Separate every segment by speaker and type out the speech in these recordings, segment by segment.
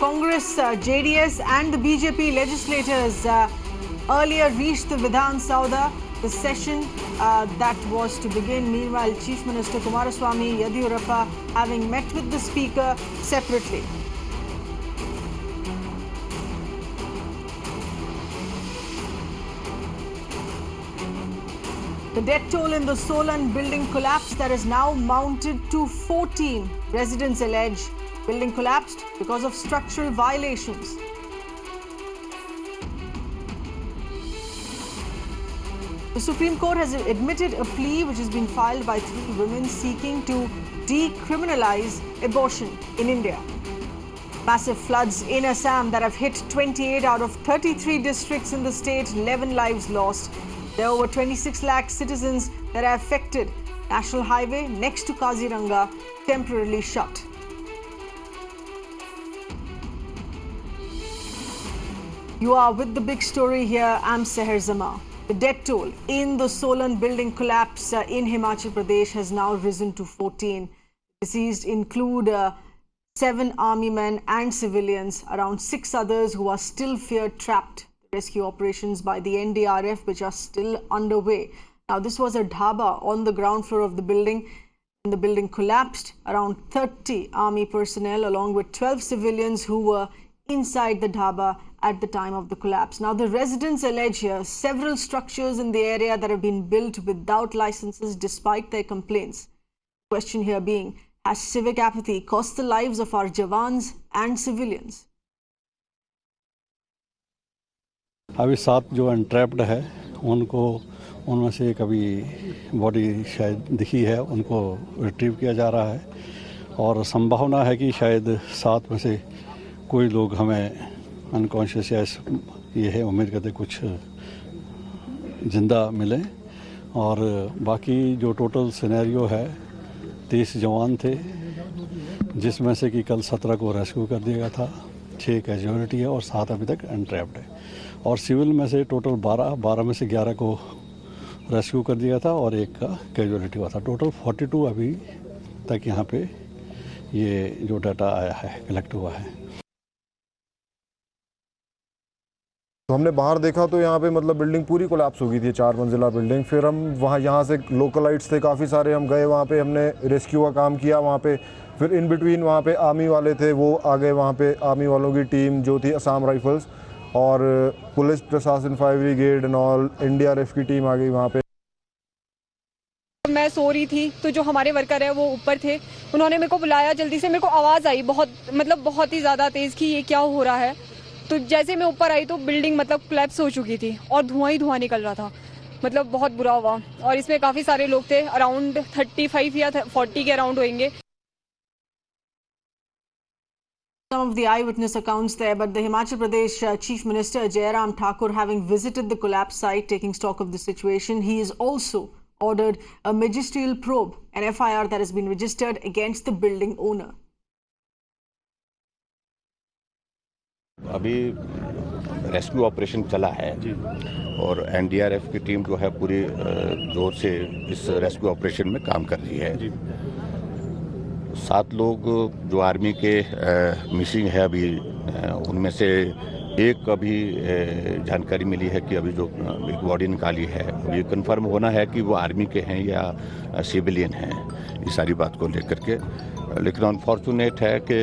Speaker 1: Congress, JDS and the BJP legislators earlier reached the Vidhan Sauda, the session that was to begin. Meanwhile, Chief Minister Kumaraswamy Yadiyurappa having met with the Speaker separately. The death toll in the Solan building collapse that is now mounted to 14. Residents allege building collapsed because of structural violations. The Supreme Court has admitted a plea which has been filed by 3 women seeking to decriminalize abortion in India. Massive floods in Assam that have hit 28 out of 33 districts in the state, 11 lives lost. There are over 26 lakh citizens that are affected. National highway next to Kaziranga temporarily shut. You are with the big story here. I'm Seher Zama. The death toll in the Solan building collapse in Himachal Pradesh has now risen to 14. Deceased include 7 army men and civilians, around 6 others who are still feared trapped. Rescue operations by the NDRF which are still underway. Now this was a dhaba on the ground floor of the building. When the building collapsed, around 30 army personnel along with 12 civilians who were inside the dhaba at the time of the collapse. Now the residents allege here several structures in the area that have been built without licenses despite their complaints. The question here being, has civic apathy cost the lives of our jawans and civilians?
Speaker 2: अभी 7 जो अनट्रैप्ड है उनको उनमें से एक अभी body शायद दिखी है, उनको रिट्रीव किया जा रहा है और संभावना है कि शायद 7 में से कोई लोग हमें अनकॉन्शियस या ये है उम्मीद करते कुछ जिंदा मिले और बाकी जो टोटल सिनेरियो है 30 जवान थे जिसमें से कि कल 17 को रेस्क्यू कर दिया गया था, 6 कैजुअलिटी है और 7 अभी तक अनट्रैप्ड है और सिविल में से टोटल 12 में से 11 को रेस्क्यू कर दिया था और 1 का कैजुअलिटी हुआ था। टोटल 42 अभी तक यहाँ पे ये जो डाटा आया है कलेक्ट हुआ है।
Speaker 3: तो हमने बाहर देखा तो यहाँ पे मतलब बिल्डिंग पूरी कोलैप्स हो गई थी, 4 मंजिला बिल्डिंग। फिर हम यहाँ से लोकलाइट्स थे काफ़ी सारे, हम गए वहाँ पे, हमने रेस्क्यू का काम किया वहाँ पे। फिर इन बिटवीन वहाँ पे आर्मी वाले थे, वो आ गए वहाँ पे, आर्मी वालों की टीम जो थी असम राइफल्स और पुलिस प्रशासन, fire brigade and all, NDRF की टीम आ गई वहाँ पे।
Speaker 4: मैं सो रही थी तो जो हमारे वर्कर है वो ऊपर थे, उन्होंने मेरे को बुलाया जल्दी से। मेरे को आवाज़ आई बहुत ही ज़्यादा तेज़ कि ये क्या हो रहा है। तो जैसे मैं ऊपर आई तो बिल्डिंग कोलैप्स हो चुकी थी और धुआं ही धुआं निकल रहा था। बहुत बुरा हुआ और इसमें काफ़ी सारे लोग थे, अराउंड 35 या 40 के अराउंड होंगे।
Speaker 1: Some of the eyewitness accounts there, but the Himachal Pradesh Chief Minister Jairam Thakur having visited the collapse site, taking stock of the situation, he has also ordered a magisterial probe, an FIR that has been registered against the building owner.
Speaker 5: अभी rescue operation चला है और NDRF की team जो है पूरी जोर से इस रेस्क्यू ऑपरेशन में काम कर रही है। 7 लोग जो आर्मी के मिसिंग है अभी, उनमें से एक अभी जानकारी मिली है कि अभी जो एक बॉडी निकाली है, अभी कंफर्म होना है कि वो आर्मी के हैं या सिविलियन हैं, इस सारी बात को लेकर के। लेकिन अनफॉर्चुनेट है कि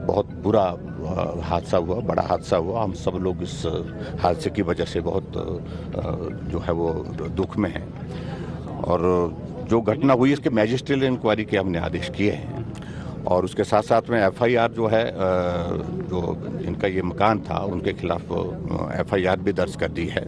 Speaker 5: बहुत बुरा हादसा हुआ, बड़ा हादसा हुआ। हम सब लोग इस हादसे की वजह से बहुत जो है वो दुख में हैं और जो घटना हुई इसके मैजिस्ट्रियल इंक्वायरी के हमने आदेश किए हैं और उसके साथ साथ में FIR जो है, जो इनका ये मकान था उनके खिलाफ FIR भी दर्ज कर दी है।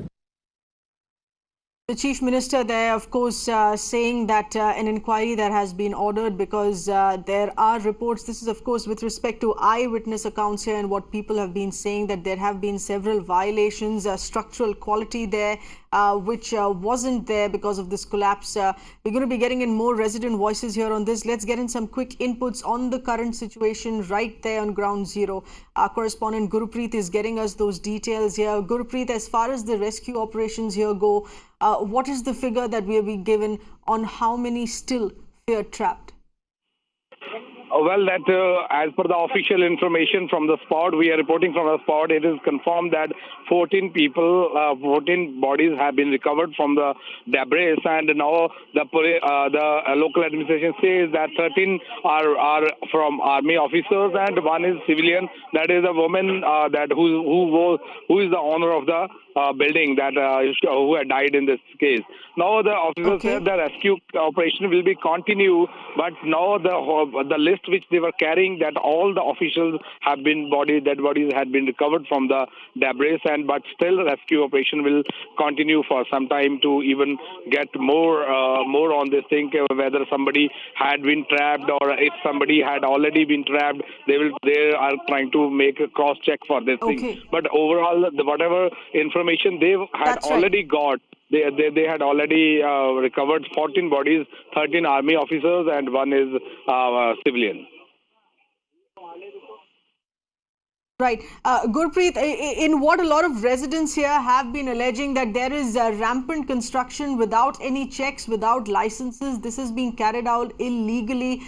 Speaker 1: The Chief Minister there, of course, saying that an inquiry that has been ordered because there are reports. This is, of course, with respect to eyewitness accounts here and what people have been saying, that there have been several violations, structural quality there, which wasn't there because of this collapse. We're going to be getting in more resident voices here on this. Let's get in some quick inputs on the current situation right there on ground zero. Our correspondent Gurpreet is getting us those details here. Gurpreet, as far as the rescue operations here go, what is the figure that we have been given on how many still fear trapped?
Speaker 6: Well, that as per the official information from the spot, we are reporting from the spot, it is confirmed that 14 people, 14 bodies have been recovered from the debris, and now the local administration says that 13 are from army officers and one is civilian. That is a woman that who is the owner of the building that who had died in this case. Now the officer said the rescue operation will be continue, but now the list which they were carrying, that all the officials have been dead bodies had been recovered from the debris, but still rescue operation will continue for some time to even get more on this thing, whether somebody had been trapped or if somebody had already been trapped. They are trying to make a cross check for this thing. But overall, whatever information they had already got, they had already recovered 14 bodies, 13 army officers, and one is civilian.
Speaker 1: Right. Gurpreet, in what a lot of residents here have been alleging that there is rampant construction without any checks, without licenses. This is being carried out illegally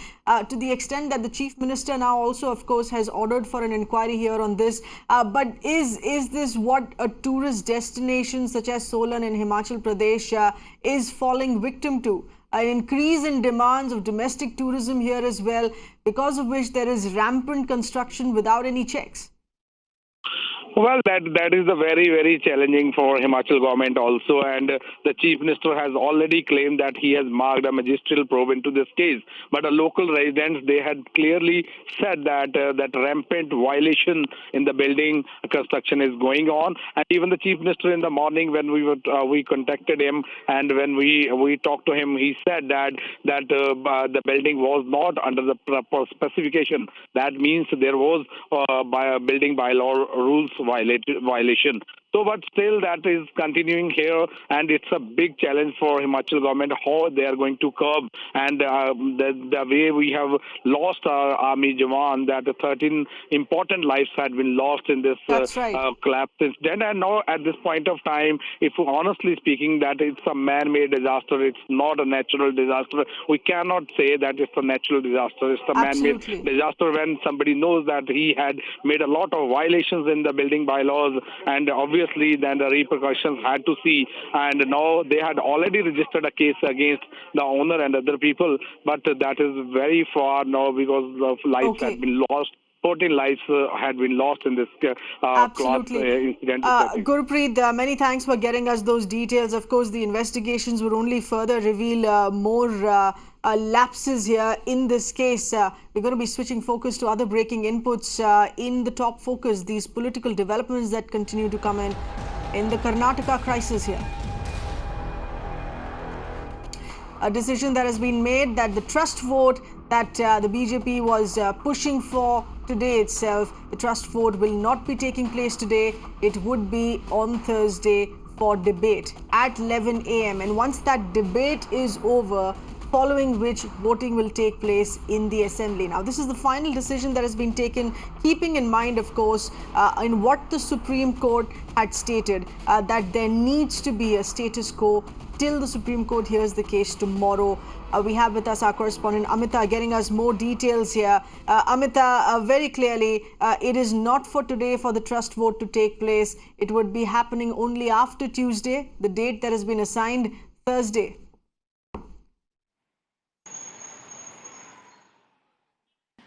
Speaker 1: to the extent that the Chief Minister now also, of course, has ordered for an inquiry here on this. But is this what a tourist destination such as Solan in Himachal Pradesh is falling victim to? An increase in demands of domestic tourism here as well, because of which there is rampant construction without any checks.
Speaker 6: Well, that is very, very challenging for Himachal government also, and the Chief Minister has already claimed that he has marked a magisterial probe into this case. But the local residents, they had clearly said that that rampant violation in the building construction is going on, and even the Chief Minister in the morning when we contacted him and when we talked to him, he said that the building was not under the proper specification. That means there was building bylaw rules violation. So, but still that is continuing here, and it's a big challenge for Himachal government how they are going to curb, and the way we have lost our army Jawan, that 13 important lives had been lost in this collapse incident, and now at this point of time, if honestly speaking, that it's a man-made disaster, it's not a natural disaster. We cannot say that it's a natural disaster, it's a man-made disaster when somebody knows that he had made a lot of violations in the building bylaws, and obviously then the repercussions had to see, and now they had already registered a case against the owner and other people, but that is very far now because of lives had been lost. 14 lives had been lost in this incident.
Speaker 1: Gurpreet, many thanks for getting us those details. Of course, the investigations would only further reveal more lapses here in this case. We're going to be switching focus to other breaking inputs in the top focus, these political developments that continue to come in the Karnataka crisis here. A decision that has been made that the trust vote that the BJP was pushing for today itself, the trust vote will not be taking place today. It would be on Thursday for debate at 11 a.m. And once that debate is over, following which voting will take place in the assembly. Now, this is the final decision that has been taken, keeping in mind, of course, in what the Supreme Court had stated, that there needs to be a status quo till the Supreme Court hears the case tomorrow. We have with us our correspondent Amita getting us more details here. Amita, very clearly, it is not for today for the trust vote to take place. It would be happening only after Tuesday, the date that has been assigned, Thursday.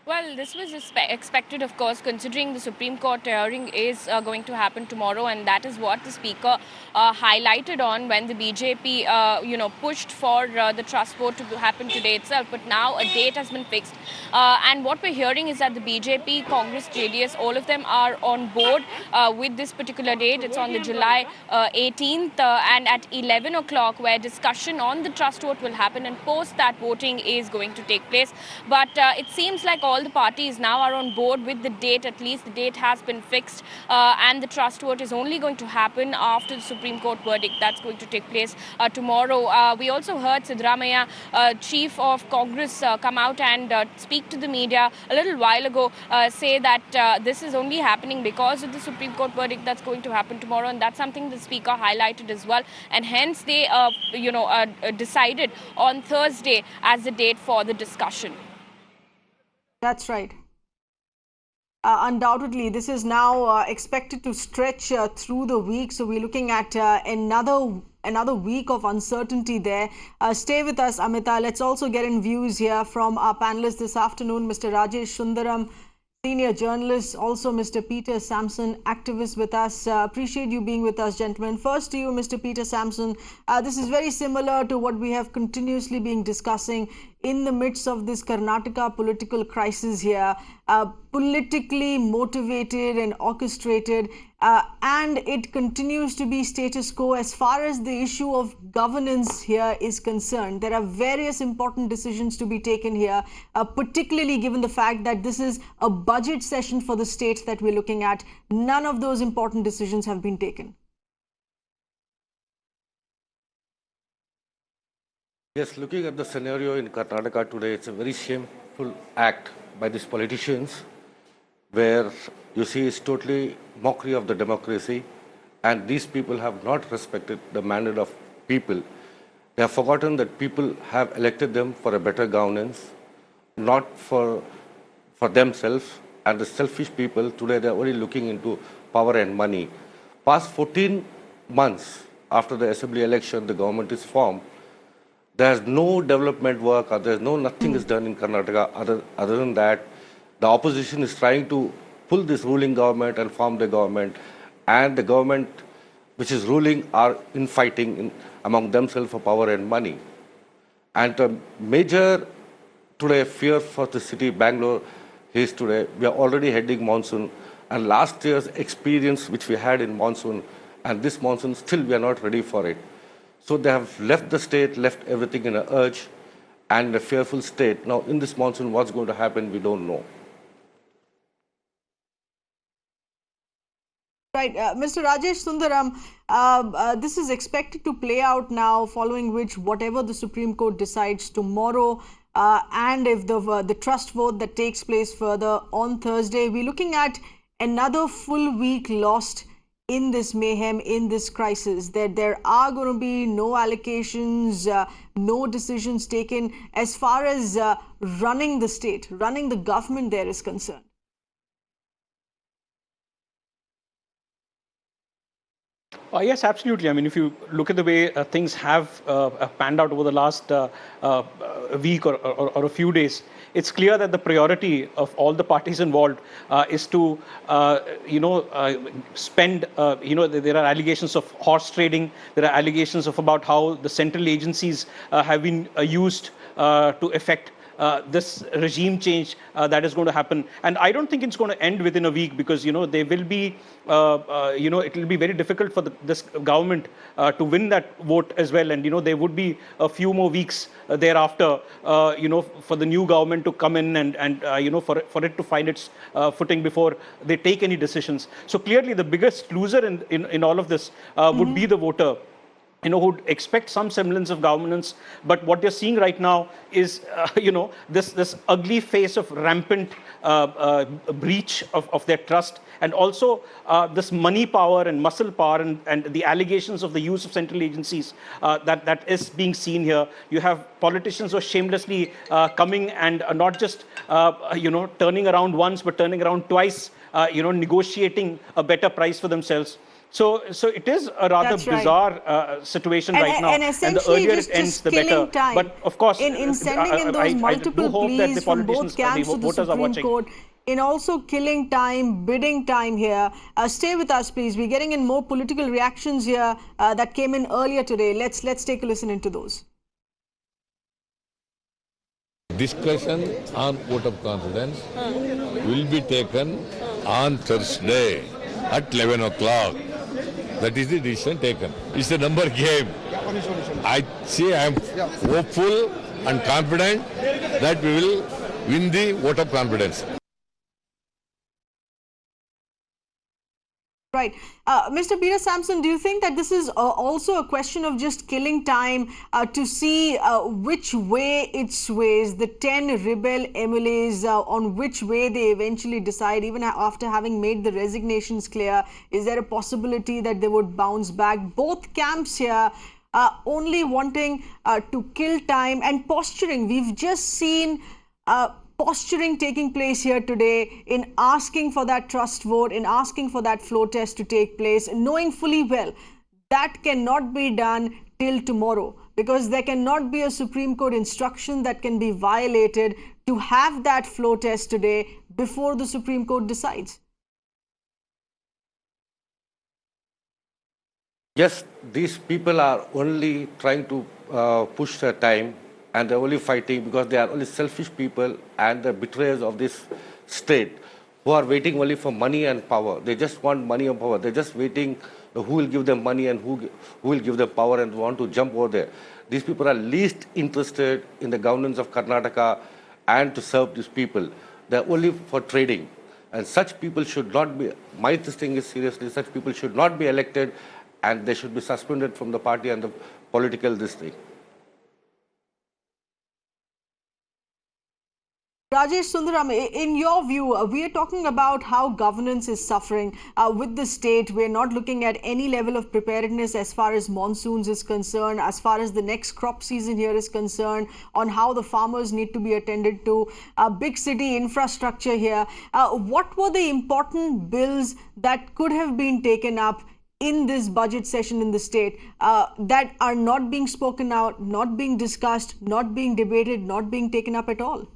Speaker 7: Well, this was expected, of course, considering the Supreme Court hearing is going to happen tomorrow, and that is what the Speaker highlighted on when the BJP, pushed for the trust vote to happen today itself. But now a date has been fixed, and what we're hearing is that the BJP, Congress-JDS, all of them are on board with this particular date. It's on the July 18th, and at 11 o'clock, where discussion on the trust vote will happen, and post that voting is going to take place. But it seems like all the parties now are on board with the date. At least the date has been fixed, and the trust vote is only going to happen after the Supreme Court verdict. That's going to take place tomorrow. We also heard Siddaramaiah, Chief of Congress, come out and speak to the media a little while ago, say that this is only happening because of the Supreme Court verdict that's going to happen tomorrow, and that's something the Speaker highlighted as well. And hence they, decided on Thursday as the date for the discussion.
Speaker 1: That's right. Undoubtedly, this is now expected to stretch through the week. So we're looking at another week of uncertainty there. Stay with us, Amita. Let's also get in views here from our panelists this afternoon, Mr. Rajesh Sundaram, senior journalist, also Mr. Peter Sampson, activist with us. Appreciate you being with us, gentlemen. First to you, Mr. Peter Sampson. This is very similar to what we have continuously been discussing in the midst of this Karnataka political crisis here, politically motivated and orchestrated, and it continues to be status quo as far as the issue of governance here is concerned. There are various important decisions to be taken here, particularly given the fact that this is a budget session for the states that we're looking at. None of those important decisions have been taken.
Speaker 8: Yes, looking at the scenario in Karnataka today, it's a very shameful act by these politicians where you see it's totally mockery of the democracy, and these people have not respected the mandate of people. They have forgotten that people have elected them for a better governance, not for themselves, and the selfish people today, they're only looking into power and money. Past 14 months after the assembly election, the government is formed. There's no development work, or there's nothing is done in Karnataka other than that. The opposition is trying to pull this ruling government and form the government, and the government which is ruling are infighting among themselves for power and money. And the major today fear for the city, Bangalore, is today we are already heading monsoon, and last year's experience which we had in monsoon and this monsoon, still we are not ready for it. So they have left the state, left everything in an urge and a fearful state. Now, in this monsoon, what's going to happen, we don't know.
Speaker 1: Right. Mr. Rajesh Sundaram, this is expected to play out now, following which whatever the Supreme Court decides tomorrow, and if the trust vote that takes place further on Thursday, we're looking at another full week lost in this mayhem, in this crisis, that there are going to be no allocations, no decisions taken as far as running the state, running the government there is concerned.
Speaker 9: Yes, absolutely. I mean, if you look at the way things have panned out over the last week or a few days, it's clear that the priority of all the parties involved is to, spend, there are allegations of horse trading. There are allegations of about how the central agencies have been used to effect this regime change that is going to happen. And I don't think it's going to end within a week, because, they will be, it will be very difficult for this government to win that vote as well. And, there would be a few more weeks thereafter, for the new government to come in and for it to find its footing before they take any decisions. So clearly the biggest loser in all of this would be the voter, who expect some semblance of governance. But what you're seeing right now is, this ugly face of rampant breach of their trust, and also this money power and muscle power and the allegations of the use of central agencies that is being seen here. You have politicians who are shamelessly coming and not just, turning around once, but turning around twice, negotiating a better price for themselves. So it is a rather bizarre situation right now, and the earlier it ends, the better. But of course,
Speaker 1: in sending in those multiple pleas from both camps to the Supreme Court, in also killing time, bidding time here. Stay with us, please. We're getting in more political reactions here that came in earlier today. Let's take a listen into those.
Speaker 10: Discussion on vote of confidence will be taken on Thursday at 11 o'clock. That is the decision taken. It's a number game. I am hopeful and confident that we will win the vote of confidence.
Speaker 1: Right. Mr. Peter Sampson, do you think that this is also a question of just killing time to see which way it sways, the 10 rebel MLAs, on which way they eventually decide, even after having made the resignations clear? Is there a possibility that they would bounce back? Both camps here only wanting to kill time and posturing. We've just seen posturing taking place here today in asking for that trust vote, in asking for that floor test to take place, knowing fully well that cannot be done till tomorrow, because there cannot be a Supreme Court instruction that can be violated to have that floor test today before the Supreme Court decides?
Speaker 8: Yes, these people are only trying to push their time, and they're only fighting because they are only selfish people and the betrayers of this state who are waiting only for money and power. They just want money and power. They're just waiting who will give them money and who will give them power and want to jump over there. These people are least interested in the governance of Karnataka and to serve these people. They're only for trading. And such people should not be, my thing is seriously, such people should not be elected, and they should be suspended from the party and the political district.
Speaker 1: Rajesh Sundaram, in your view, we are talking about how governance is suffering with the state. We're not looking at any level of preparedness as far as monsoons is concerned, as far as the next crop season here is concerned, on how the farmers need to be attended to, big city infrastructure here. What were the important bills that could have been taken up in this budget session in the state that are not being spoken out, not being discussed, not being debated, not being taken up at all?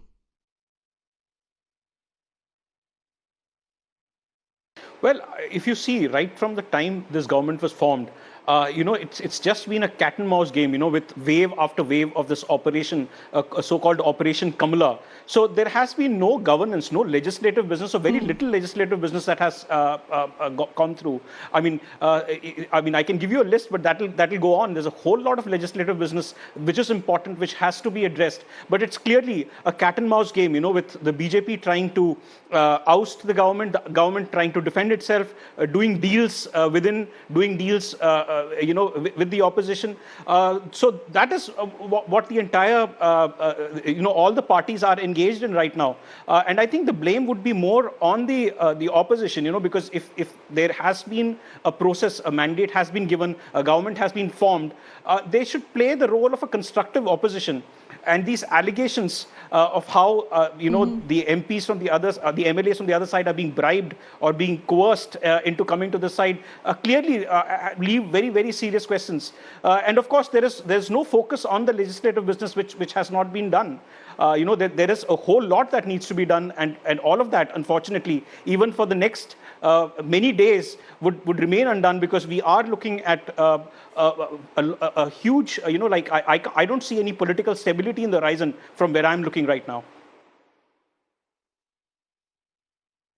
Speaker 9: Well, if you see, right from the time this government was formed, it's just been a cat and mouse game, with wave after wave of this operation, a so-called Operation Kamala. So there has been no governance, no legislative business, or very little legislative business that has gone through. I mean, I can give you a list, but that'll go on. There's a whole lot of legislative business which is important, which has to be addressed. But it's clearly a cat and mouse game, with the BJP trying to oust the government trying to defend itself, doing deals doing deals with the opposition. So that is what the entire, all the parties are engaged in right now. And I think the blame would be more on the opposition, because if there has been a process, a mandate has been given, a government has been formed, they should play the role of a constructive opposition. And these allegations of how, the MPs from the others, the MLAs from the other side are being bribed or being coerced into coming to the side, clearly leave very, very serious questions. And of course, there's no focus on the legislative business, which has not been done. There is a whole lot that needs to be done, and all of that, unfortunately, even for the next many days, would remain undone, because we are looking at a huge, I don't see any political stability in the horizon from where I'm looking right now.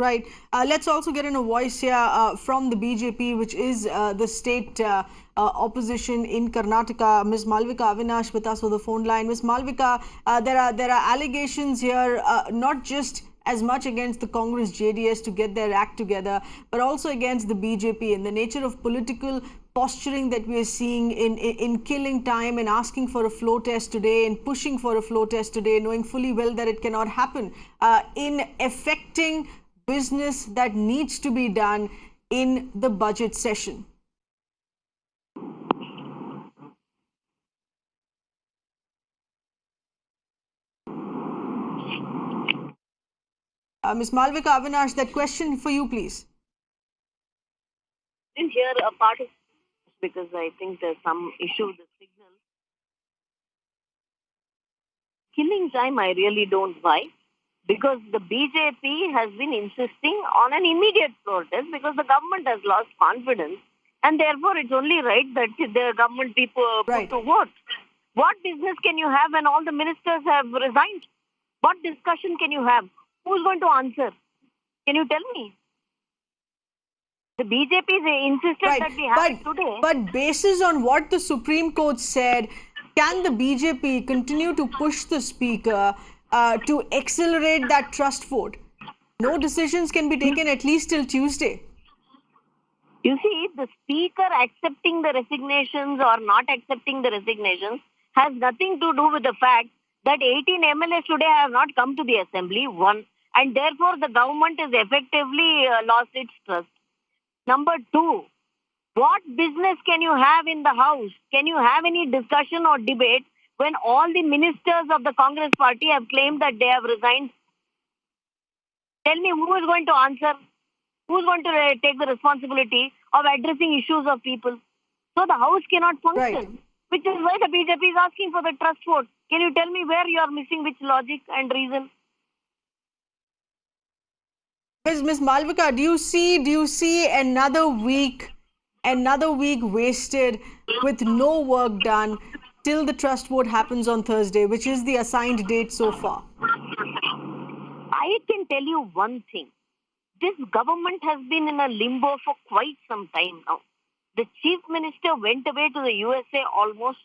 Speaker 1: Right. Let's also get in a voice here from the BJP, which is the state opposition in Karnataka. Ms. Malvika Avinash with us on the phone line. Ms. Malvika, there are allegations here, not just as much against the Congress-JDS to get their act together, but also against the BJP and the nature of political posturing that we are seeing in killing time and asking for a floor test today and pushing for a floor test today, knowing fully well that it cannot happen, in affecting business that needs to be done in the budget session. Ms. Malvika Avinash, that question for you, please.
Speaker 11: I didn't hear a part of because I think there's some issue with the signal. Killing time, I really don't buy, because the BJP has been insisting on an immediate protest because the government has lost confidence, and therefore it's only right that the government be put to vote. What business can you have when all the ministers have resigned? What discussion can you have? Who's going to answer? Can you tell me? The BJP insisted that we have it today.
Speaker 1: But basis on what the Supreme Court said, can the BJP continue to push the Speaker to accelerate that trust vote? No decisions can be taken at least till Tuesday.
Speaker 11: You see, the Speaker accepting the resignations or not accepting the resignations has nothing to do with the fact that 18 MLAs today have not come to the assembly, one, and therefore the government has effectively lost its trust. Number two, what business can you have in the House? Can you have any discussion or debate when all the ministers of the Congress party have claimed that they have resigned Tell me who is going to answer, who is going to take the responsibility of addressing issues of people. So the House cannot function,
Speaker 1: Right.
Speaker 11: which is why the BJP is asking for the trust vote. Can you tell me where you are missing which logic and reason?
Speaker 1: Ms. Malvika, do you see another week wasted with no work done till the trust vote happens on Thursday, which is the assigned date so far?
Speaker 11: I can tell you one thing. This government has been in a limbo for quite some time now. The chief minister went away to the USA almost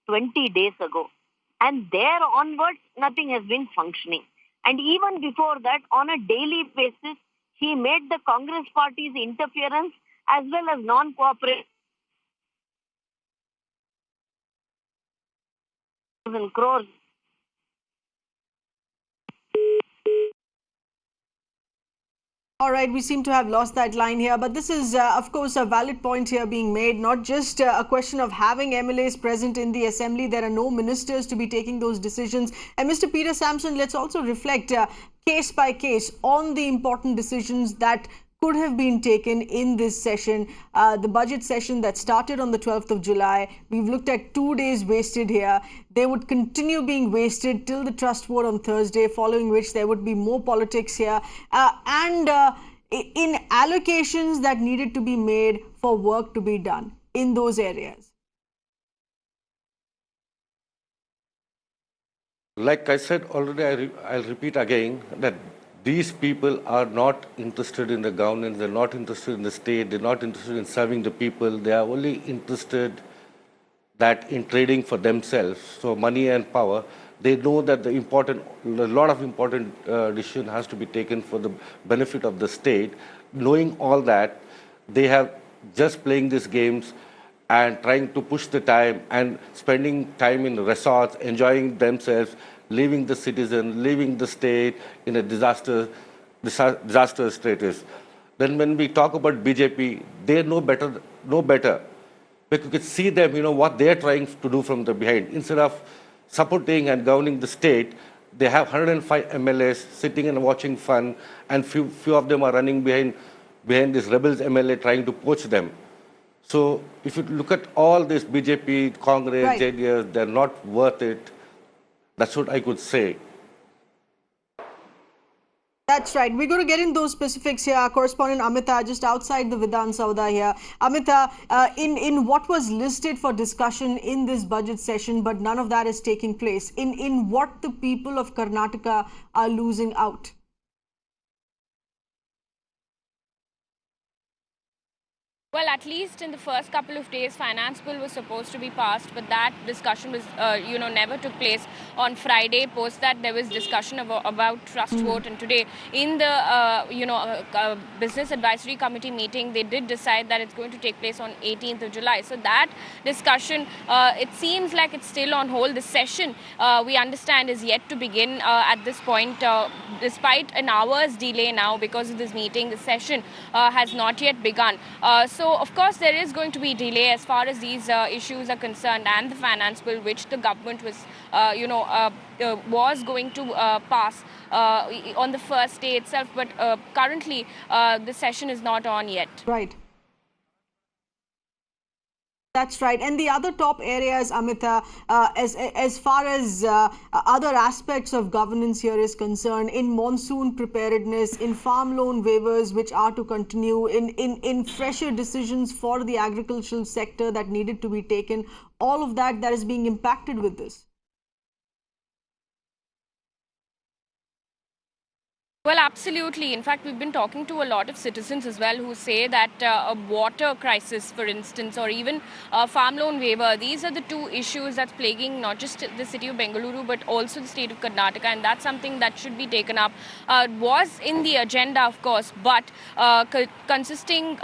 Speaker 11: 20 days ago. And there onwards, nothing has been functioning. And even before that, on a daily basis, he made the Congress party's interference as well as non-cooperation and crores.
Speaker 1: All right, we seem to have lost that line here, but this is, of course, a valid point here being made. Not just a question of having MLAs present in the assembly. There are no ministers to be taking those decisions. And Mr. Peter Sampson, let's also reflect case by case on the important decisions that could have been taken in this session, the budget session that started on the 12th of July. We've looked at 2 days wasted here. They would continue being wasted till the trust vote on Thursday, following which there would be more politics here. In allocations that needed to be made for work to be done in those areas.
Speaker 8: Like I said already, I'll repeat again that these people are not interested in the governance, they're not interested in the state, they're not interested in serving the people, they are only interested that in trading for themselves, so money and power. They know that a lot of important decision has to be taken for the benefit of the state. Knowing all that, they have just playing these games and trying to push the time and spending time in resorts, enjoying themselves, leaving the citizen, leaving the state in a disaster status. Then when we talk about BJP, they know better. Because you can see them, what they are trying to do from the behind. Instead of supporting and governing the state, they have 105 MLAs sitting and watching fun, and few of them are running behind this rebels MLA trying to poach them. So if you look at all this BJP, Congress,
Speaker 1: Right.
Speaker 8: JDS, they're not worth it. That's what I could say.
Speaker 1: That's right. We're going to get in those specifics here. Our correspondent Amita, just outside the Vidhan Sauda here. Amita, in what was listed for discussion in this budget session, but none of that is taking place. In what the people of Karnataka are losing out.
Speaker 7: Well, at least in the first couple of days, finance bill was supposed to be passed, but that discussion was, never took place. On Friday, post that there was discussion about trust vote, and today in the business advisory committee meeting, they did decide that it's going to take place on 18th of July. So that discussion, it seems like it's still on hold. The session, we understand, is yet to begin at this point, despite an hour's delay now because of this meeting. The session has not yet begun. So, of course, there is going to be delay as far as these issues are concerned, and the finance bill, which the government was, was going to pass on the first day itself. But currently, the session is not on yet.
Speaker 1: Right. That's right. And the other top areas, Amita, as far as other aspects of governance here is concerned, in monsoon preparedness, in farm loan waivers, which are to continue, in fresher decisions for the agricultural sector that needed to be taken, all of that is being impacted with this.
Speaker 7: Well, absolutely. In fact, we've been talking to a lot of citizens as well who say that a water crisis, for instance, or even farm loan waiver, these are the two issues that's plaguing not just the city of Bengaluru, but also the state of Karnataka. And that's something that should be taken up. Was in the agenda, of course, but considering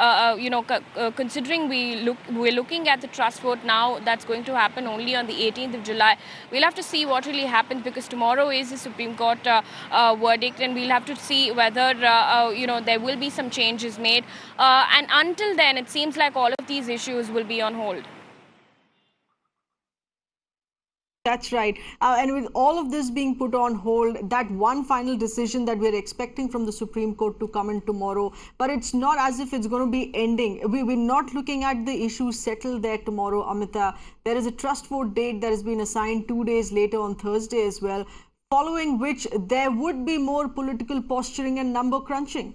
Speaker 7: we're looking at the trust vote now, that's going to happen only on the 18th of July. We'll have to see what really happens, because tomorrow is the Supreme Court verdict, and we'll have to see whether there will be some changes made, and until then it seems like all of these issues will be on hold.
Speaker 1: That's right. And with all of this being put on hold, that one final decision that we're expecting from the Supreme Court to come in tomorrow, but it's not as if it's going to be ending. We're not looking at the issue settled there tomorrow, Amita. There is a trust vote date that has been assigned 2 days later on Thursday as well, following which there would be more political posturing and number crunching.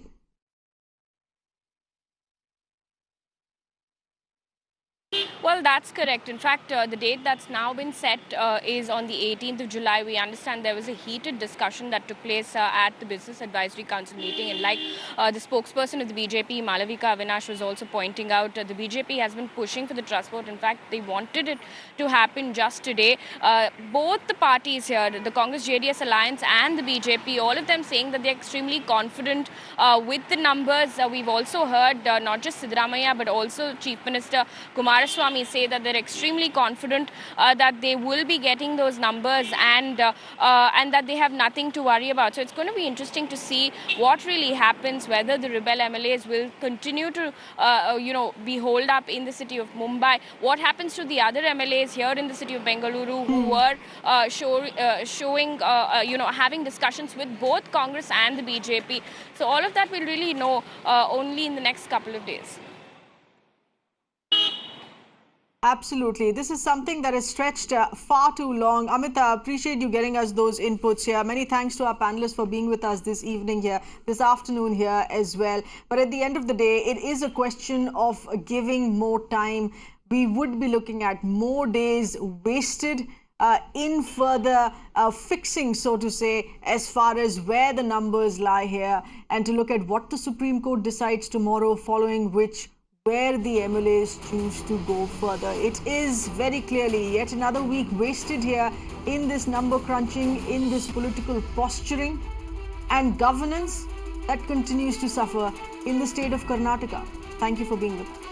Speaker 7: Well, that's correct. In fact, the date that's now been set is on the 18th of July. We understand there was a heated discussion that took place at the Business Advisory Council meeting. And like the spokesperson of the BJP, Malavika Avinash, was also pointing out, the BJP has been pushing for the trust vote. In fact, they wanted it to happen just today. Both the parties here, the Congress-JDS alliance and the BJP, all of them saying that they're extremely confident with the numbers. We've also heard not just Siddaramaiah, but also Chief Minister Kumaraswamy say that they're extremely confident that they will be getting those numbers and that they have nothing to worry about. So it's going to be interesting to see what really happens, whether the rebel MLAs will continue to, be holed up in the city of Mumbai. What happens to the other MLAs here in the city of Bengaluru who were showing, having discussions with both Congress and the BJP. So all of that we'll really know only in the next couple of days.
Speaker 1: Absolutely. This is something that has stretched far too long. Amita, appreciate you getting us those inputs here. Many thanks to our panelists for being with us this evening here, this afternoon here as well. But at the end of the day, it is a question of giving more time. We would be looking at more days wasted in further fixing, so to say, as far as where the numbers lie here, and to look at what the Supreme Court decides tomorrow, following which where the MLAs choose to go further. It is very clearly yet another week wasted here in this number crunching, in this political posturing and governance that continues to suffer in the state of Karnataka. Thank you for being with us.